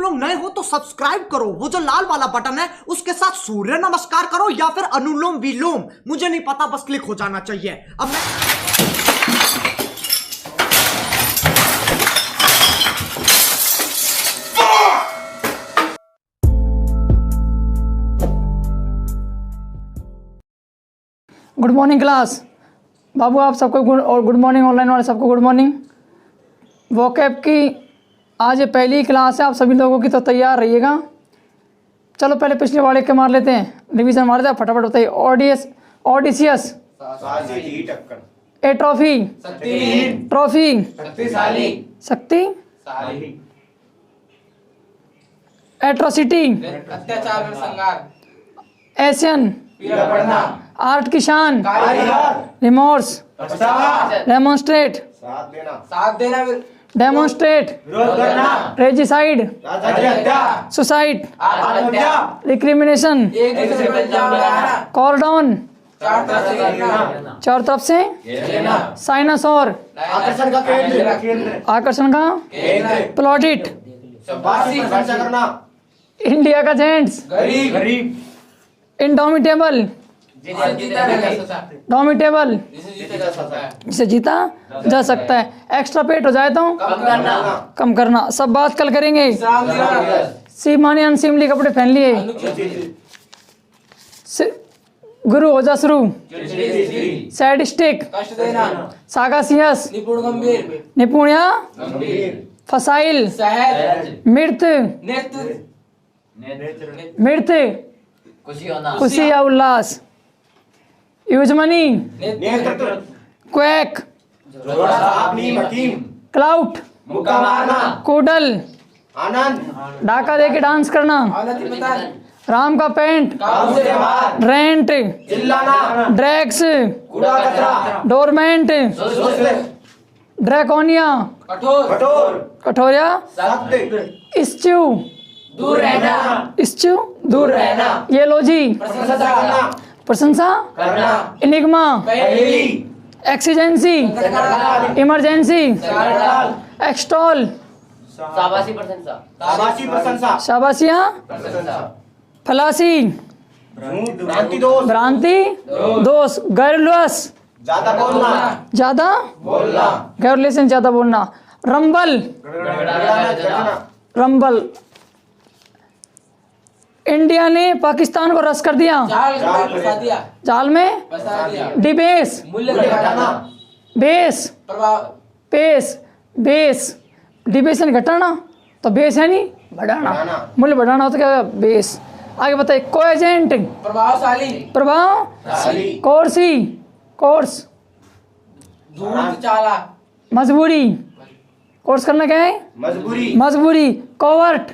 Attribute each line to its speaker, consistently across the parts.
Speaker 1: लोग नए हो तो सब्सक्राइब करो, वो जो लाल वाला बटन है उसके साथ सूर्य नमस्कार करो या फिर अनुलोम विलोम, मुझे नहीं पता, बस क्लिक हो जाना चाहिए। अब मैं
Speaker 2: गुड मॉर्निंग क्लास। बाबू आप सबको गुड मॉर्निंग, ऑनलाइन वाले सबको गुड मॉर्निंग। वोकैब की आज ये पहली क्लास है आप सभी लोगों की, तो तैयार रहिएगा। चलो पहले पिछले वाले के मार लेते हैं, रिवीजन मार देते हैं, फटाफट बताइए। ऑडिसियस, एट्रोफी, ट्रॉफी, शक्ति, एट्रोसिटी,
Speaker 3: अत्याचार में संगार,
Speaker 2: एशियन, आर्ट की शान, रिमोर्स, डेमोन्स्ट्रेट,
Speaker 3: साथ देना,
Speaker 2: डेमोन्स्ट्रेट, रेजिसाइड, सुसाइड, रिक्रिमिनेशन,
Speaker 3: एक दूसरे पर इल्जाम लगाना,
Speaker 2: कॉर्डन,
Speaker 3: चार तरफ से
Speaker 2: चारों तरफ से, साइनासोर, आकर्षण का प्लॉटिट, इंडिया का जेंट्स,
Speaker 3: गरीब,
Speaker 2: इंडोमिटेबल, डोमिटेबल, जिसे जीता जा सकता है, एक्स्ट्रा पेट हो जाए तो कम करना। सब बात कल करेंगे। सीमानी अनसीमली कपड़े पहन लिए, गुरु हो जा शुरू, सैडिस्टिक,
Speaker 3: कष्ट देना,
Speaker 2: सागासियस,
Speaker 3: निपुण गंभीर,
Speaker 2: निपुण या फसाइल,
Speaker 3: सहज,
Speaker 2: मृत, मृत, खुशी या उल्लास, यूजमनी, क्वैक, क्लाउट, कूडल, डाका दे के डांस करना, राम का पेंट, रेंट, ड्रैक्स, डोरमेंट, ड्रैकोनिया, कठोरिया, स्च्यू,
Speaker 3: दूर रहना,
Speaker 2: स्च्यू, दूर रहना, येलोजी, प्रशंसा, इनिग्मा, एक्सीजेंसी, इमरजेंसी, एक्सटॉल, शाबाशिया, फलासी, भ्रांति, दोष, गैरलस, ज्यादा गैरलेसन, ज्यादा बोलना, रंबल, रंबल, इंडिया ने पाकिस्तान को रस कर दिया, जाल में डिबेस,
Speaker 3: मूल्य घटाना,
Speaker 2: बेस, पेस, बेस, डिबेस यानी घटाना, तो बेस है नहीं बढ़ाना, मूल्य बढ़ाना होता क्या, बेस। आगे बताइए। कोएजेंट,
Speaker 3: प्रभावशाली,
Speaker 2: प्रभाव, कोर्सी, कोर्स,
Speaker 3: दूर चाला,
Speaker 2: मजबूरी, कोर्स करना क्या है, मजबूरी, कोवर्ट,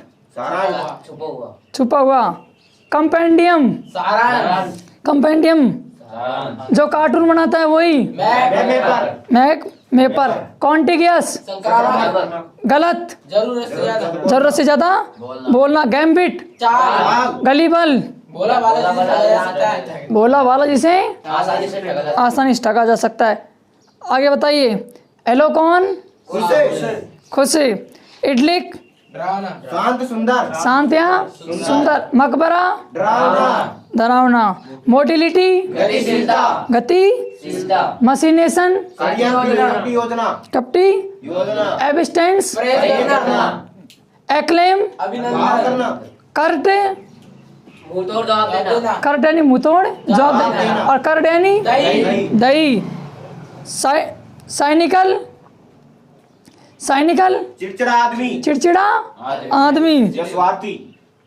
Speaker 2: छुपा हुआ, कंपेंडियम, कंपेंडियम, जो कार्टून बनाता है वही, मैक, मेपर, कॉन्टिगियस, गलत, जरूरत से ज्यादा बोलना, गैम्बिट, गलीबल, भोला वाला जिसे आसानी से ठगा जा सकता है। आगे बताइए। एलोकॉन, खुश, इडलिक,
Speaker 4: शांत सुंदर,
Speaker 2: शांत या सुंदर, मकबरा, डरावना, मोटिलिटी, गति, मशीनेशन, कपटी, एबिस्टेंस, एक्लेम, कर्ट, कर्ट यानी मुंहतोड़ जवाब देना, और कर्ट यानी दही, साइनिकल, साइनिकल,
Speaker 4: चिड़चिड़ा आदमी,
Speaker 2: चिड़चिड़ा आदमी,
Speaker 4: स्वार्थी,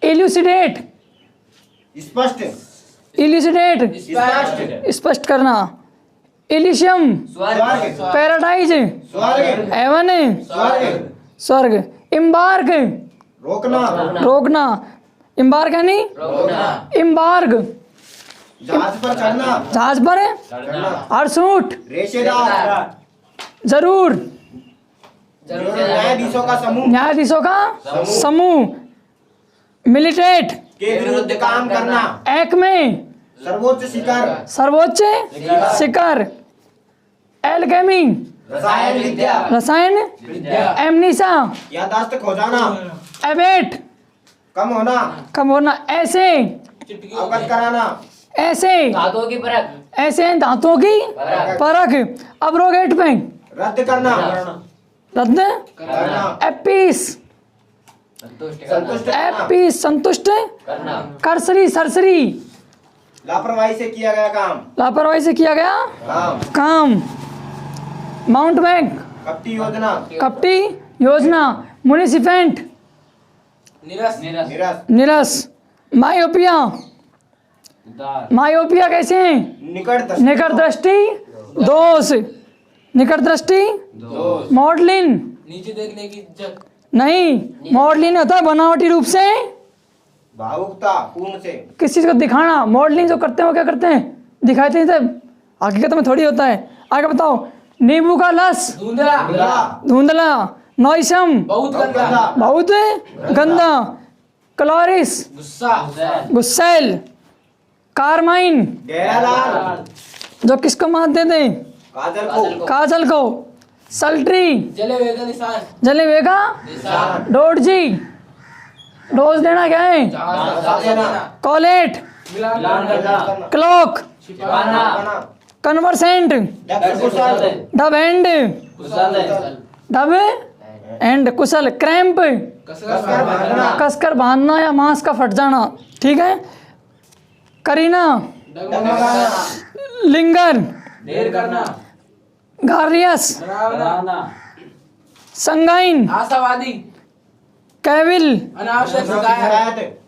Speaker 2: इल्यूसिडेट,
Speaker 4: स्पष्ट,
Speaker 2: इल्यूसिडेट, स्पष्ट करना, इलिशियम, पैराडाइज, हेवन, स्वर्ग, इम्बार्क, रोकना, इम्बार्क यानी इम्बार्ग,
Speaker 4: जहाज पर चढ़ना,
Speaker 2: जहाज पर हरसूट,
Speaker 4: रेशेदार,
Speaker 2: जरूर,
Speaker 4: न्यायाधीशों का
Speaker 2: समूह, मिलिटेट,
Speaker 4: के विरुद्ध काम करना,
Speaker 2: एक में सर्वोच्च शिखर, एल्केमी,
Speaker 4: रसायन विद्या,
Speaker 2: रसायन, एमनीसा,
Speaker 4: यादाश्त खो जाना,
Speaker 2: एबेट,
Speaker 4: कम होना,
Speaker 2: कम होना, ऐसे
Speaker 3: चुटकी
Speaker 4: अवगत कराना,
Speaker 2: ऐसे
Speaker 3: धातुओं की परख
Speaker 2: ऐसे दांतों की परख। अब्रोगेट पे
Speaker 4: रद्द करना,
Speaker 2: रद्द,
Speaker 4: करना,
Speaker 2: एपीस
Speaker 4: संतुष्ट करना,
Speaker 2: एपीस संतुष्ट, करसरी सरसरी
Speaker 4: लापरवाही से किया गया काम,
Speaker 2: लापरवाही से किया गया काम। माउंट बैंक
Speaker 4: कपटी योजना,
Speaker 2: कपटी योजना। म्युनिसिपेंट
Speaker 3: निरस
Speaker 4: निरस,
Speaker 2: निरस। मायोपिया मायोपिया कैसे हैं?
Speaker 4: निकट
Speaker 2: निकट दृष्टि दोष, निकट दृष्टि मॉडलिन
Speaker 3: नीचे देखने की जग
Speaker 2: नहीं, मॉडलिन होता है बनावटी रूप से
Speaker 4: भावुकता पूर्ण से,
Speaker 2: किसी चीज को दिखाना। मॉडलिंग जो करते हैं वो क्या करते हैं? दिखाते हैं, हकीकत में थोड़ी होता है। आगे बताओ। नींबू का रस
Speaker 3: धुंधला
Speaker 2: धुंधला। नॉइसम
Speaker 3: बहुत गंदा
Speaker 2: बहुत गंदा। क्लोरिस
Speaker 3: गुस्सा
Speaker 2: गुस्सैल। कारमाइन
Speaker 4: गहरा लाल,
Speaker 2: जो किसको मात देते हैं?
Speaker 4: काजल को,
Speaker 2: काजल को। सल्ट्री
Speaker 3: जले हुए का निशान
Speaker 2: जले हुए का
Speaker 3: निशान
Speaker 2: डोडजी डोज देना क्या है?
Speaker 3: जहां देना
Speaker 2: कॉलेट
Speaker 3: मिलान करना
Speaker 2: क्लॉक
Speaker 3: छिपाना
Speaker 2: conversant
Speaker 4: Kusal,
Speaker 2: dub and
Speaker 3: Kusal
Speaker 2: dub and Kusal. Cramp
Speaker 3: कसकर बांधना
Speaker 2: कसकर बांधना या मांस का फट जाना। ठीक है। करीना
Speaker 3: डगमगाना
Speaker 2: लिंगर
Speaker 3: देर करना
Speaker 2: गार्लियस
Speaker 3: डरावना
Speaker 2: संगाइन
Speaker 3: आशावादी
Speaker 2: कैविल
Speaker 3: अनावश्यक शिकायत
Speaker 4: शिकायत,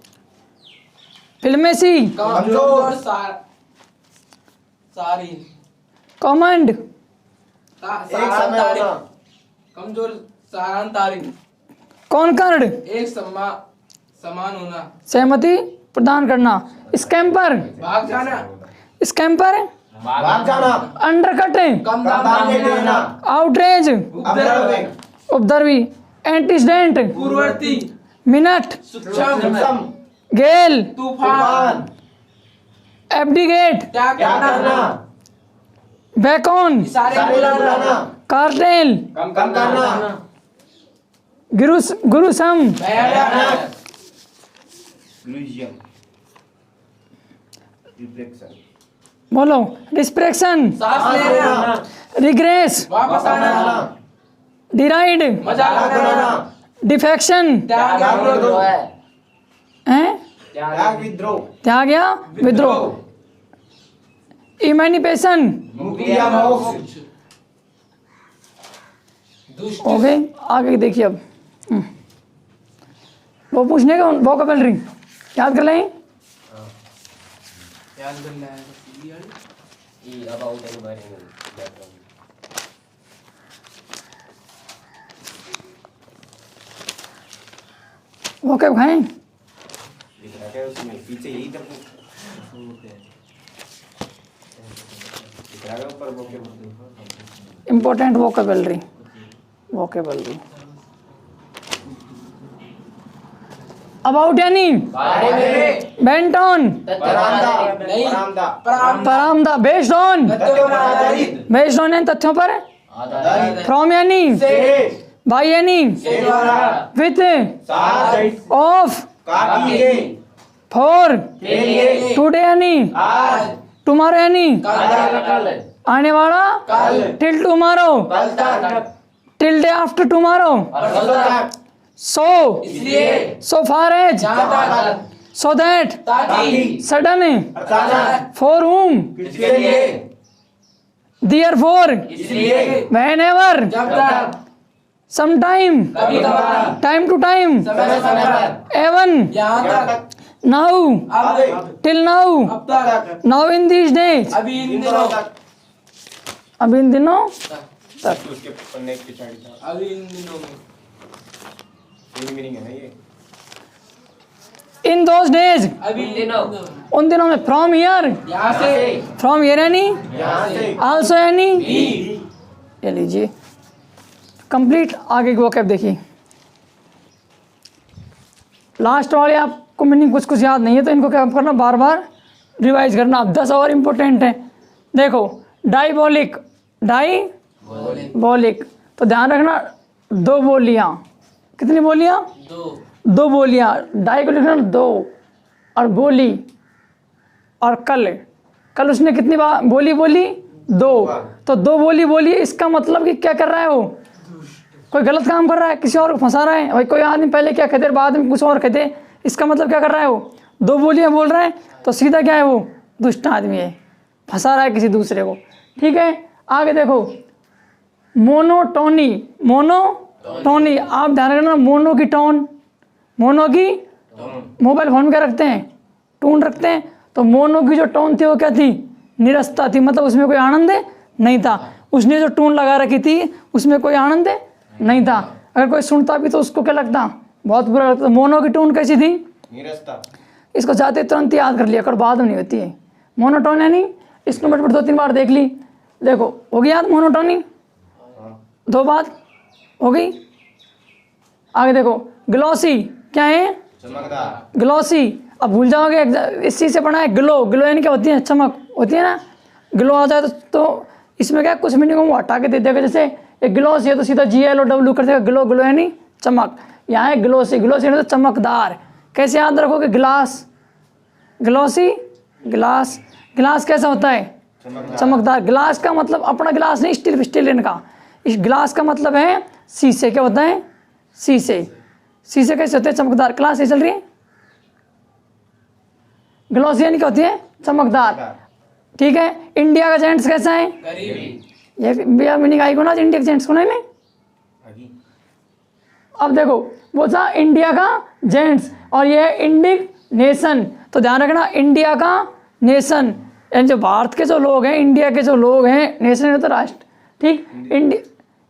Speaker 2: फिल्मेसी
Speaker 3: कमजोर सारी
Speaker 2: कॉमंड
Speaker 4: एक समय होना,
Speaker 3: कमजोर सारांतारी
Speaker 2: कॉनकर्ड
Speaker 3: एक समान होना
Speaker 2: सहमति प्रदान करना। स्कैम्पर
Speaker 3: भाग जाना
Speaker 2: स्कैम्पर
Speaker 4: भाग जाना,
Speaker 2: अंडरकट
Speaker 3: कम
Speaker 4: दाम
Speaker 3: दाम
Speaker 4: में देना,
Speaker 2: आउटरेज
Speaker 4: अपराध,
Speaker 2: उपद्रवी एंटीसीडेंट
Speaker 3: पूर्ववर्ती
Speaker 2: मिनट
Speaker 3: सूक्ष्म
Speaker 2: गेल
Speaker 3: तूफान
Speaker 2: एब्डिगेट
Speaker 3: त्याग
Speaker 4: क्या
Speaker 3: करना
Speaker 4: करना,
Speaker 2: बैकॉन
Speaker 3: इशारे
Speaker 4: सारे बुलाना,
Speaker 2: कार्टेल
Speaker 4: कम करना,
Speaker 2: गुरुसम
Speaker 3: भयानक
Speaker 4: ग्लूजियम, रिफ्लेक्शन,
Speaker 2: बोलो डिस्प्रेक्शन
Speaker 3: सांस लेना
Speaker 2: रिग्रेस
Speaker 3: वापस आना
Speaker 2: डिराइड
Speaker 3: मजाक बनाना
Speaker 2: डिफेक्शन
Speaker 3: त्याग विद्रोह
Speaker 2: हैं
Speaker 4: त्याग विद्रोह,
Speaker 2: त्याग या विद्रोह। इमेनिपेशन
Speaker 4: मुक्ति या मोक्ष,
Speaker 3: दुष्ट
Speaker 2: हो गए। आगे देखिए अब वो पूछने का वोकैबुलरी याद कर लें।
Speaker 3: याद कर ले
Speaker 2: वोकैब खाएं।
Speaker 4: दिख रहा है उसमें पीछे यही तरफ दिख रहा है ऊपर वो के
Speaker 2: इम्पोर्टेंट वोकैबुलरी अबाउट यानी
Speaker 3: बारे में
Speaker 2: बेंट ऑन
Speaker 4: बरामदा,
Speaker 3: नहीं
Speaker 4: बरामदा,
Speaker 2: परामदा बेस्ड ऑन
Speaker 3: तथ्यों पर आधारित
Speaker 2: बेस्ड ऑन यानी तथ्यों पर
Speaker 3: आधारित
Speaker 2: फ्रॉम यानी
Speaker 3: से
Speaker 2: बाय यानी
Speaker 3: के द्वारा
Speaker 2: विथ
Speaker 4: साथ
Speaker 2: ऑफ
Speaker 4: काटी के
Speaker 2: फॉर
Speaker 4: के लिए
Speaker 2: टुडे यानी
Speaker 3: आज
Speaker 2: टुमारो यानी
Speaker 3: कल
Speaker 2: आने वाला
Speaker 3: कल
Speaker 2: टिल टुमारो
Speaker 4: कल तक,
Speaker 2: टिल डे आफ्टर टुमारो
Speaker 3: परसों तक
Speaker 2: सो
Speaker 3: इसलिए
Speaker 2: सो फार एज
Speaker 3: जहाँ तक
Speaker 2: सो दैट
Speaker 3: ताकि
Speaker 2: सडन
Speaker 4: अचानक,
Speaker 2: फॉर whom
Speaker 4: किसके लिए,
Speaker 2: therefore
Speaker 3: इसलिए
Speaker 2: whenever
Speaker 3: जब तक
Speaker 2: sometime
Speaker 3: कभी कभार
Speaker 2: time to time
Speaker 3: समय समय पर
Speaker 2: even
Speaker 3: यहाँ
Speaker 4: यहाँ
Speaker 3: तक
Speaker 4: तक,
Speaker 2: now
Speaker 4: अब
Speaker 2: till now
Speaker 3: अब तक
Speaker 2: now in these days
Speaker 3: अभी इन
Speaker 4: इन
Speaker 3: दिनों
Speaker 4: दिनों तक,
Speaker 2: अब इन दिनों
Speaker 4: उसके पन्ने की पिछाड़ी था,
Speaker 3: अभी इन दिनों में
Speaker 4: यही मीनिंग है ना ये,
Speaker 2: in those days
Speaker 3: अभी इन दिनों
Speaker 2: उन दिनों में from here
Speaker 3: यहाँ से
Speaker 2: from here यानी
Speaker 4: यहाँ से
Speaker 2: also यानी
Speaker 3: भी
Speaker 2: ये लीजिए कंप्लीट। आगे की वोकैब देखिए। लास्ट वाले आपको मीनिंग कुछ कुछ याद नहीं है तो इनको क्या करना, बार बार रिवाइज करना। अब 10 और इम्पोर्टेंट है। देखो डाइबोलिक डाइबोलिक तो ध्यान रखना 2 बोलियाँ। कितनी बोलियाँ?
Speaker 3: 2
Speaker 2: दो बोलियाँ, डाई को लिखना दो, और बोली, और कल उसने कितनी बार बोली बोली? दो। तो दो बोली बोली, इसका मतलब कि क्या कर रहा है वो? कोई गलत काम कर रहा है, किसी और को फंसा रहा है। भाई कोई आदमी पहले क्या कहते बाद में कुछ और कहते, इसका मतलब क्या कर रहा है वो? दो बोलियाँ बोल रहा है, तो सीधा क्या है वो? दुष्ट आदमी है, फंसा रहा है किसी दूसरे को। ठीक है, आगे देखो, मोनोटोनी, मोनोटोनी, आप ध्यान रखना, मोनो की टोन, मोनो की मोबाइल फोन क्या रखते हैं? टोन रखते हैं। तो मोनो की जो टोन थी वो क्या थी? निरस्ता थी, मतलब उसमें कोई आनंद नहीं था। उसने जो टोन लगा रखी थी उसमें कोई आनंद नहीं था। अगर कोई सुनता भी तो उसको क्या लगता? बहुत बुरा लगता। मोनो की टोन कैसी थी?
Speaker 4: निरस्ता।
Speaker 2: इसको चाहते तुरंत याद कर लिया कर, बाद में नहीं होती है। मोनोटोन यानी इसको मैं 2-3 बार देख ली, देखो हो गई याद मोनोटोनी, 2 बात हो गई। आगे देखो, ग्लॉसी क्या है?
Speaker 4: चमकदार।
Speaker 2: ग्लॉसी, अब भूल जाओगे, इस चीज़ से पढ़ा है। ग्लो, ग्लो यानी क्या होती है? चमक होती है ना। ग्लो आ जाए तो इसमें क्या कुछ मीनिंग वो हटा के दे देगा। जैसे एक ग्लॉस है तो सीधा GLOW कर देगा, ग्लो, ग्लो यानी चमक। यहाँ है ग्लोसी, ग्लोसी यानी तो चमकदार। कैसे याद रखोगे? ग्लास, ग्लॉसी, ग्लास, ग्लास कैसा होता है? चमकदार। ग्लास का मतलब अपना ग्लास नहीं, स्टील का। इस ग्लास का मतलब है शीशे। क्या होता है? शीशे। शीशे कैसे होते हैं? चमकदार। क्लास ये चल रही है। ग्लॉसी यानी क्या होती है? चमकदार। ठीक है, इंडिया का जेंट्स कैसा है?
Speaker 3: करीबी।
Speaker 2: ये मीनिंग आई को ना इंडिया के जेंट्स को नहीं। अब देखो वो था इंडिया का जेंट्स, और ये है इंडिक नेशन। तो ध्यान रखना, इंडिया का नेशन यानी जो भारत के जो लोग हैं, इंडिया के जो लोग हैं, नेशन तो राष्ट्र। ठीक,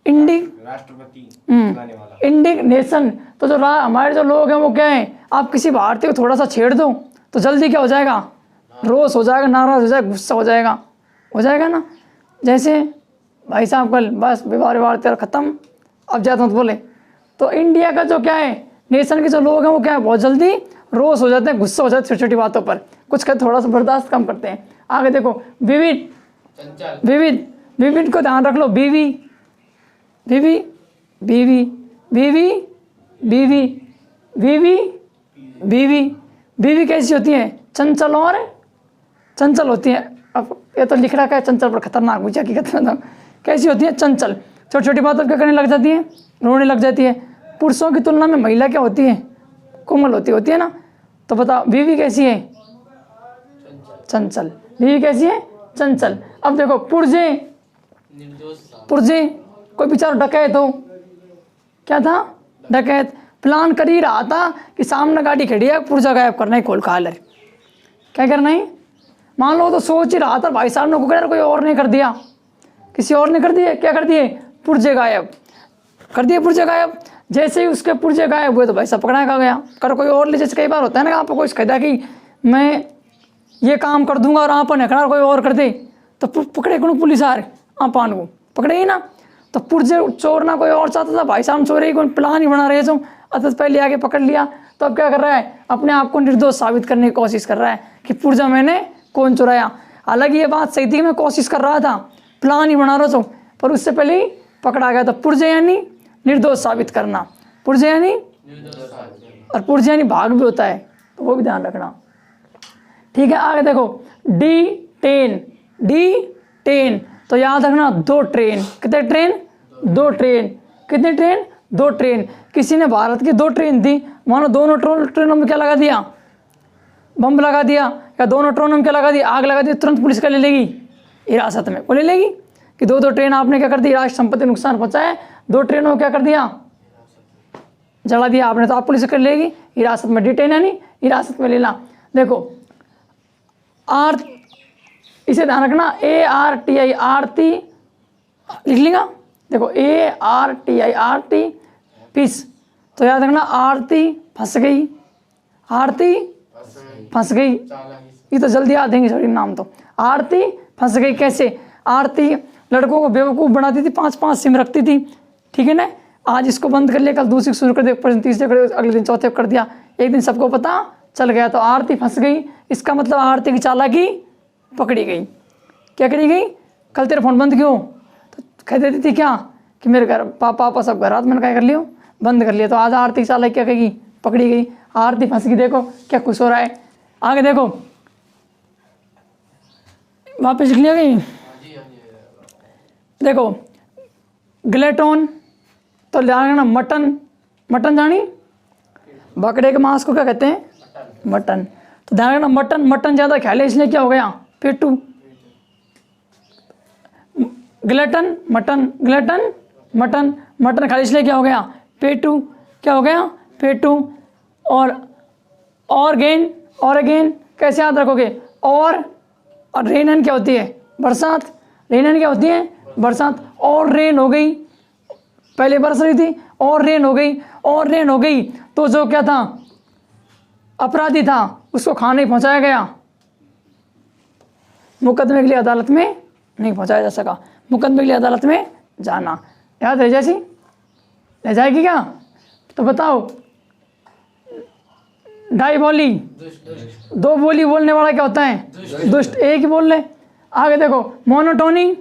Speaker 2: इंडिक
Speaker 4: राष्ट्रपति चलाने वाला।
Speaker 2: Indic nation. तो जो हमारे जो लोग हैं वो क्या है? आप किसी भारतीय को थोड़ा सा छेड़ दो तो जल्दी क्या हो जाएगा? रोष हो जाएगा, नाराज हो जाएगा, गुस्सा हो जाएगा ना। जैसे भाई साहब कल बस विवाह तेरा खत्म, अब जाता मत बोले। तो इंडिया का जो क्या है, नेशन के जो लोग हैं वो क्या है? बहुत जल्दी रोष हो जाते हैं, गुस्सा हो जाते हैं छोटी छोटी बातों पर। कुछ का थोड़ा सा बर्दाश्त कम करते हैं। आगे देखो, विविध,
Speaker 3: चंचल।
Speaker 2: विविध, विविध को ध्यान रख लो। बीवी, बीवी, बीवी, बीवी, बीवी, बीवी, बीवी, बीवी कैसी होती है? चंचल, और चंचल होती है। अब ये तो लिख रखा है चंचल पर, खतरनाक मुझे हकीकत में तो कैसी होती है? चंचल। छोटी छोटी बातों क्या करने लग जाती है? रोने लग जाती है। पुरुषों की तुलना में महिला क्या होती है? कोमल होती है ना। तो बताओ बीवी कैसी है? चंचल। बीवी कैसी है? चंचल। अब देखो, पुर्जे,
Speaker 3: निर्दोष।
Speaker 2: पुर्जे, कोई बेचारा डकैत हो, क्या था? डकैत। प्लान कर ही रहा था कि सामने गाड़ी खड़ी है, पुर्जा गायब करना है, खोल खाल है, क्या करना है? मान लो तो सोच ही रहा था, भाई साहब ने को कोई और नहीं कर दिया, किसी और ने कर दिए, क्या कर दिए? पुर्जे गायब कर दिए, पुर्जे गायब। जैसे ही उसके पुर्जे गायब हुए तो भाई साहब पकड़ा का गया। कर कोई और ले, जैसे कई बार होता है ना, आपको कोई कहता कि मैं ये काम कर दूंगा और आप नकड़ा कोई और कर दे, तो पकड़े कौन? पुलिस आ रही, आप आन को पकड़े ही ना। तो पुर्जे चोरना कोई और चाहता था, भाई साहब चोरी कोई प्लान ही बना रहे थे, अतः पहले आके पकड़ लिया। तो अब क्या कर रहा है? अपने आप को निर्दोष साबित करने की कोशिश कर रहा है कि पुर्जा मैंने कौन चुराया। हालांकि ये बात सही थी, मैं कोशिश कर रहा था, प्लान ही बना रहा था, पर उससे पहले ही पकड़ा गया। तो पुर्जे यानी निर्दोष साबित करना, पुर्जे यानी, और पुर्जे यानी भाग भी होता है, तो वो भी ध्यान रखना। ठीक है, आगे देखो, डिटेन, डिटेन तो याद रखना 2 ट्रेन। कितने ट्रेन? 2 ट्रेन। कितने ट्रेन? 2 ट्रेन। किसी ने भारत की 2 ट्रेन थी, मानो दोनों ट्रेनों में क्या लगा दिया? बम लगा दिया, या दोनों ट्रेनों में क्या लगा दिया? आग लगा दी, तुरंत पुलिस क्या ले लेगी? हिरासत में। वो ले लेगी कि 2 ट्रेन आपने क्या कर दी? राष्ट्र संपत्ति नुकसान पहुंचाया, 2 ट्रेनों को क्या कर दिया? जला दिया आपने, तो आप पुलिस कर लेगी हिरासत में। डिटेन यानी हिरासत में लेना। देखो इसे ध्यान रखना, ARTI, आरती लिख लेगा। देखो ARTI, पीस। तो याद रखना, आरती फंस गई, आरती फंस गई। ये तो जल्दी याद देंगे सॉरी नाम। तो आरती फंस गई कैसे? आरती लड़कों को बेवकूफ़ बनाती थी, 5-5 सिम रखती थी, ठीक है ना। आज इसको बंद कर लिया, कल दूसरी शुरू कर दिया, तीसरे कर दिया, अगले दिन चौथे कर दिया, एक दिन सबको पता चल गया। तो आरती फंस गई, इसका मतलब आरती की चालाकी पकड़ी गई। क्या करी गई? कल तेरा फ़ोन बंद क्यों? तो कह देती थी क्या कि मेरे घर पापा सब घर रात, मैंने क्या कर लियो? बंद कर लिया। तो आज आरती की चालाकी क्या कहेगी? पकड़ी गई, आरती फंस गई। देखो क्या कुछ हो रहा है। आगे देखो, वापस लिख लिया गई। देखो ग्लेटोन, तो ध्यान मटन, मटन जानी, बकरे के मांस को क्या कहते हैं? मटन। तो ध्यान रखना मटन, मटन ज़्यादा खा ले इसलिए क्या हो गया? पेटू। ग्लेटन मटन, ग्लेटन मटन, मटन खा ले इसलिए क्या हो गया? पेटू। क्या हो गया? पेटू। और ऑर्गेन, ऑर्गेन कैसे याद रखोगे? और रेनन क्या होती है? बरसात। रेनन क्या होती है? बरसात। और रेन हो गई, पहले बरस रही थी और रेन हो गई, और रेन हो गई तो जो क्या था? अपराधी था, उसको खाने पहुंचाया गया, मुकदमे के लिए अदालत में नहीं पहुंचाया जा सका। मुकदमे के लिए अदालत में जाना याद रह जैसी रह जाएगी क्या? तो बताओ, ढाई बोली, दो बोली बोलने वाला क्या होता है? दुष्ट। एक ही बोल ले। आगे देखो, मोनोटोनी,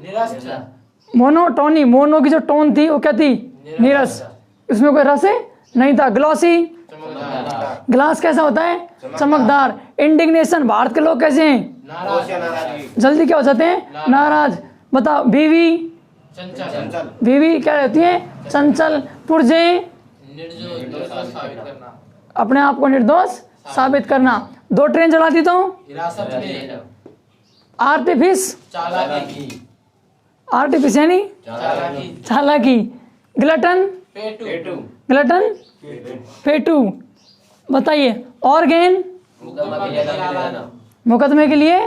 Speaker 2: मोनोटोनी, मोनो की जो टोन थी वो क्या थी? नीरस, इसमें कोई रस नहीं था। ग्लॉसी, ग्लास कैसा होता है? चमकदार। इंडिग्नेशन, भारत के लोग कैसे हैं? जल्दी क्या हो जाते हैं? नाराज। बताओ, बीवी, बीवी क्या रहती है? चंचल। पुर्जे,
Speaker 3: निर्दोष साबित करना,
Speaker 2: अपने आप को निर्दोष साबित करना। दो ट्रेन चलाती तो
Speaker 3: हिरासत में,
Speaker 2: आर्टिफिस,
Speaker 3: चालाकी,
Speaker 2: आर्टिफिस यानी
Speaker 3: चालाकी,
Speaker 2: चालाकी। ग्लटन,
Speaker 3: पेटू,
Speaker 2: ग्लटन पेटू। बताइए, ऑर्गेन, मुकदमे के लिए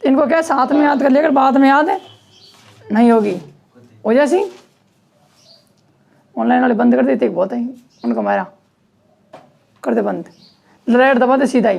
Speaker 2: इनको क्या साथ में याद कर लेकर बाद में याद नहीं होगी। हो जैसी ऑनलाइन वाले बंद कर देते बहुत है उनको, मारा कर दे बंद, रेड दबा दे सीधा ही।